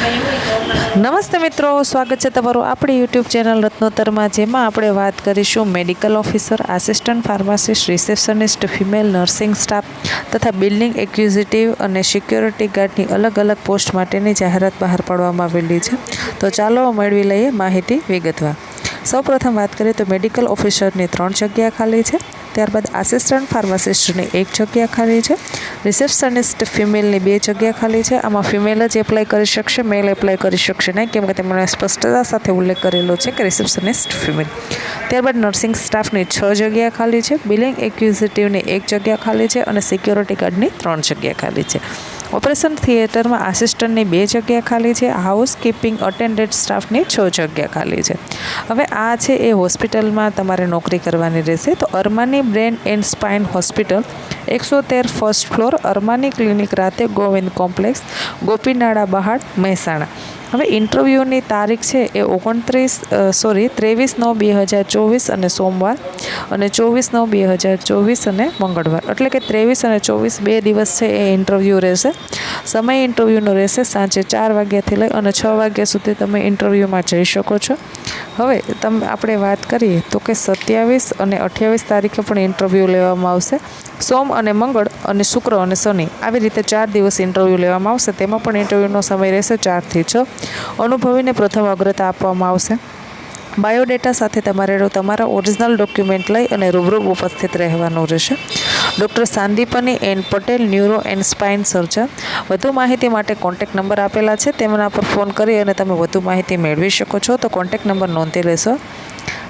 નમસ્તે મિત્રો, સ્વાગત છે તમારું આપણી યુટ્યુબ ચેનલ રત્નોત્તરમાં, જેમાં આપણે વાત કરીશું medical officer, assistant pharmacist, receptionist, female nursing staff તથા બિલ્ડિંગ એક્ઝિક્યુટિવ અને સિક્યોરિટી ગાર્ડની અલગ અલગ પોસ્ટ માટેની જાહેરાત બહાર પાડવામાં આવેલી છે. તો ચાલો મેળવી લઈએ માહિતી વિગતવાર. સૌપ્રથમ વાત કરીએ તો મેડિકલ ઓફિસરની 3 જગ્યા ખાલી છે. ત્યારબાદ આસિસ્ટન્ટ ફાર્માસિસ્ટની 1 જગ્યા ખાલી છે. રિસેપ્શનિસ્ટ ફિમેલની 2 જગ્યા ખાલી છે. આમાં ફિમેલ જ એપ્લાય કરી શકશે, મેલ એપ્લાય કરી શકશે નહીં, કેમ કે તેમણે સ્પષ્ટતા સાથે ઉલ્લેખ કરેલો છે કે રિસેપ્શનિસ્ટ ફિમેલ. ત્યારબાદ નર્સિંગ સ્ટાફની 6 જગ્યા ખાલી છે. બિલિંગ એક્ઝિક્યુટિવની 1 જગ્યા ખાલી છે અને સિક્યોરિટી ગાર્ડની 3 જગ્યા ખાલી છે. ઓપરેશન થિયેટરમાં આસિસ્ટન્ટની 2 જગ્યા ખાલી છે. હાઉસકીપિંગ અટેન્ડન્ટ સ્ટાફની 6 જગ્યા ખાલી છે. હવે આ છે એ હોસ્પિટલમાં તમારે નોકરી કરવાની રહેશે. તો Armani brain and spine hospital, 113 first floor, Armani clinic, રાતે ગોવિંદ કોમ્પ્લેક્સ, ગોપીનાળા બહાર, મહેસાણા. હવે ઇન્ટરવ્યૂની તારીખ છે એ 23/9/2024 અને સોમવાર, અને 24/9/2024 અને મંગળવાર. એટલે કે 23 અને 24 2 દિવસ છે એ ઇન્ટરવ્યૂ રહેશે. સમય ઇન્ટરવ્યૂનો રહેશે સાંજે 4 વાગ્યાથી લઈ અને 6 વાગ્યા સુધી તમે ઇન્ટરવ્યૂમાં જઈ શકો છો. હવે આપણે વાત કરીએ તો કે 27 અને 28 તારીખે પણ ઇન્ટરવ્યૂ લેવામાં આવશે. સોમ અને મંગળ અને શુક્ર અને શનિ, આવી રીતે 4 દિવસ ઇન્ટરવ્યૂ લેવામાં આવશે. તેમાં પણ ઇન્ટરવ્યૂનો સમય રહેશે 4 થી 6. અનુભવીને પ્રથમ અગ્રતા આપવામાં આવશે. બાયોડેટા સાથે તમારા ઓરિજિનલ ડોક્યુમેન્ટ લઈ અને રૂબરૂ ઉપસ્થિત રહેવાનું રહેશે. Doctor Sandipani N Patel, neuro and spine surgeon. વધુ માહિતી માટે કોન્ટેક્ટ નંબર આપેલા છે, તેમના પર ફોન કરી અને તમે વધુ માહિતી મેળવી શકો છો. તો કોન્ટેક્ટ નંબર નોંધી લેશો: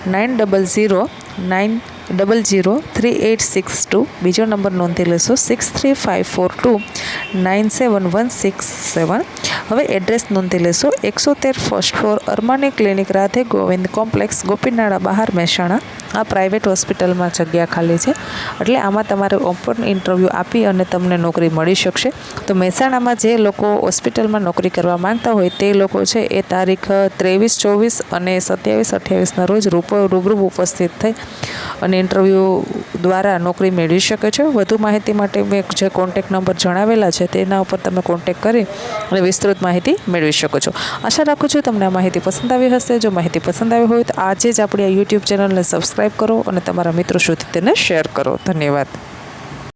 9009003862. બીજો નંબર નોંધી લેશો: 6354297167. હવે એડ્રેસ નોંધી લેશો: 113 first floor, Armani clinic, Radhe Govind complex, Gopinala બહાર, મહેસાણા. આ પ્રાઇવેટ હોસ્પિટલમાં જગ્યા ખાલી છે, એટલે આમાં તમારે ઓપન ઇન્ટરવ્યૂ આપી અને તમને નોકરી મળી શકશે. તો મહેસાણામાં જે લોકો હોસ્પિટલમાં નોકરી કરવા માંગતા હોય તે લોકો છે એ તારીખ 23, 24 અને 27, 28ના રોજ રૂબરૂ ઉપસ્થિત થઈ અને ઇન્ટરવ્યૂ દ્વારા નોકરી મેળવી શકે છે. વધુ માહિતી માટે મેં જે કોન્ટેક્ટ નંબર જણાવેલા છે તેના ઉપર તમે કોન્ટેક્ટ કરી અને વિસ્તૃત માહિતી મેળવી શકો છો. આશા રાખું છું તમને આ માહિતી પસંદ આવી હશે. જો માહિતી પસંદ આવી હોય તો આજે જ આપણી આ યુટ્યુબ ચેનલને સબસ્ક્રાઈબ કરો અને તમારા મિત્રો સુધી તેને શેર કરો. ધન્યવાદ.